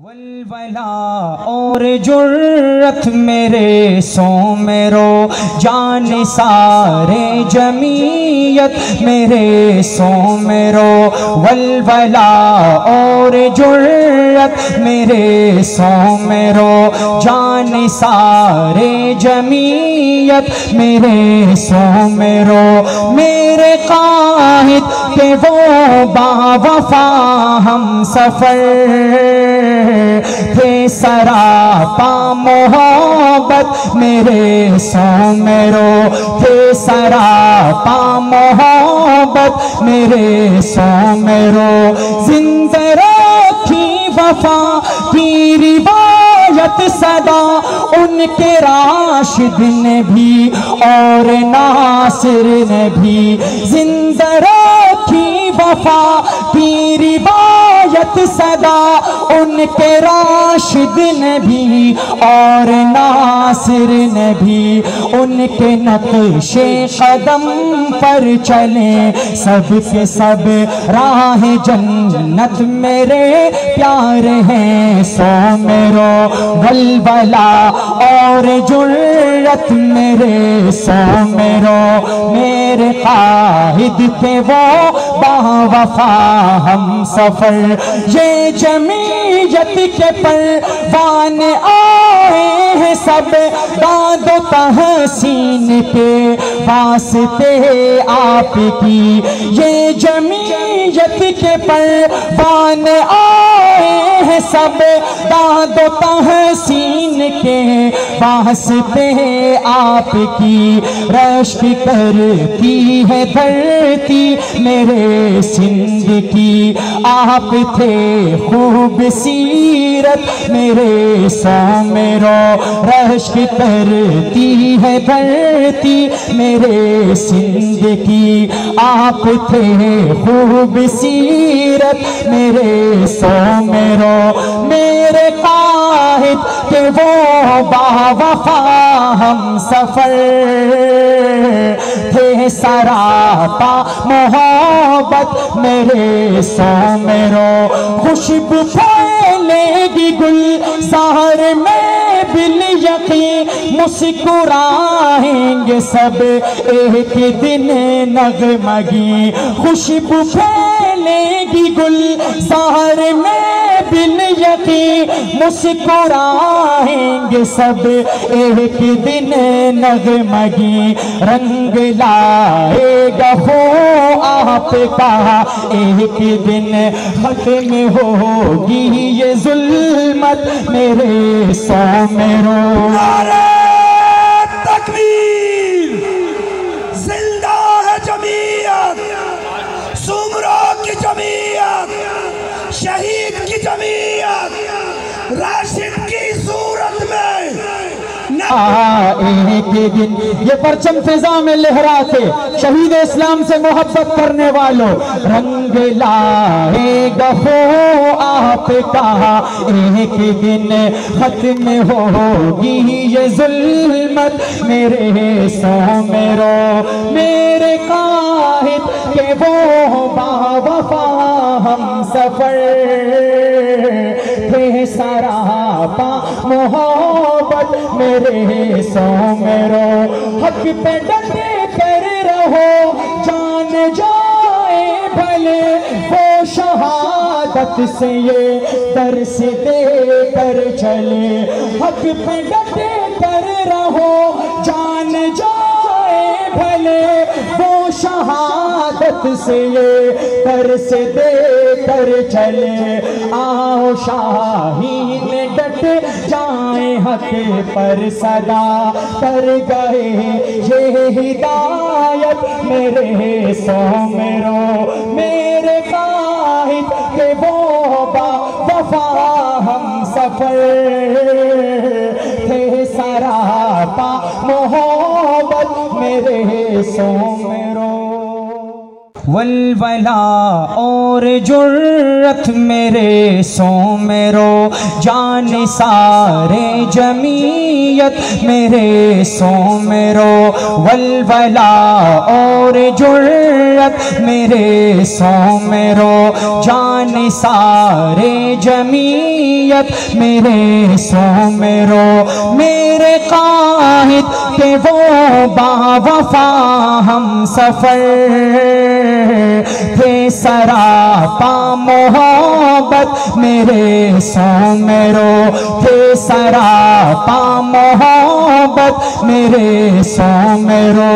वलवला और जुर्रत मेरे सो मेरो जान सारे जमीयत मेरे सो मेरो वलवला और जुर्रत मेरे सो मेरो जान सारे जमीयत मेरे सो मेरो मेरे काहिद के वो बावफा हम सफर थे सरापा मोहब्बत मेरे सो मेरो थे सरापा मोहब्बत मेरे सो मेरो जिंदा रखी वफा की रिवायत सदा उनके राशिद ने भी और नासिर ने भी जिंदा रखी वफा की रिवायत सदा उनके राशिद ने भी और नासिर ने भी उनके नक्शे कदम पर चले सब के सब राह जन्नत मेरे प्यार हैं सो मेरो वलवला और जुर्रत मेरे सो मेरो मेरे काहिद के वो बावफा हम सफर ये जमीयत के परवान आए हैं सब दादो तहसीन के वास्ते आपकी ये जमीयत के परवान आए हैं सब दादो तहसीन के वास्ते आपकी रश्क करती है धरती मेरे सिंध की आप थे खूब सीरत मेरे सो मेरो रश्क करती है धरती मेरे सिंध की आप थे खूब सीरत मेरे सो मेरो मेरे काहिद के वो बावफा हम सफर थे सरापा मोहब्बत मेरे सो मेरो खुशबू फैलेगी गुलजार में बिल यकीन मुस्कुराएंगे सब एक दिन नगमगी खुशबू फैलेगी गुलजार में बिल यकीन मुस्कुराएंगे सब एक दिन नगमगी रंग लाएगा हो आपका एक दिन खत्म होगी ये जुल्मत मेरे सो मेरो नारे तकबीर जिंदा है जमीयत सुमरा की जमीयत शहीद की जमीयत राशिद की सूरत में एक दिन ये परचम फिजा में लहराते शहीद इस्लाम से मोहब्बत करने वालों रंग लाएगा हो आपका एक दिन खत्म होगी ये जुल्मत मेरे सो मेरो मेरे काहिद के वो बावफा हम सफर थे सरापा मोहब्बत मेरे सो मेरो हक पे डटे कर रहो जान जाए भले वो शहादत से ये दर्स दे कर चले हक पे डटे कर रहो जान जाए भले वो शहादत से ये दर्स दे कर चले आओ शाहीन डट जाए हक पर सदा कर गए ये हिदायत मेरे सो मेरो मेरे काहिद के वो वफा हम सफर थे सरापा मोहब्बत मेरे सो मेरो वलवला और जुर्रत मेरे सो मेरो जान सारे जमीयत मेरे सो मेरो वलवला और जुर्रत मेरे सो मेरो जान सारे जमीयत मेरे सो मेरो मेरे काहिद के वो बावफा हम सफर थे सरापा मोहब्बत मेरे सो मेरो थे सरापा मोहब्बत मेरे सो मेरो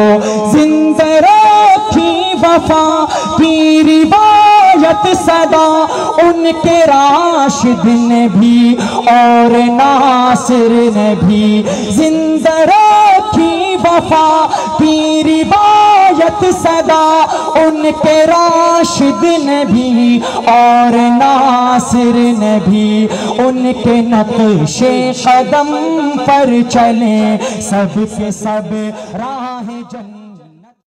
जिंदा रखी वफा की रिवायत सदा उनके राशिद ने भी और नासिर ने भी जिंदा रखी वफा की रिवायत सदा उनके राशिद ने भी और नासिर ने भी उनके नक्शे कदम पर चले सब के सब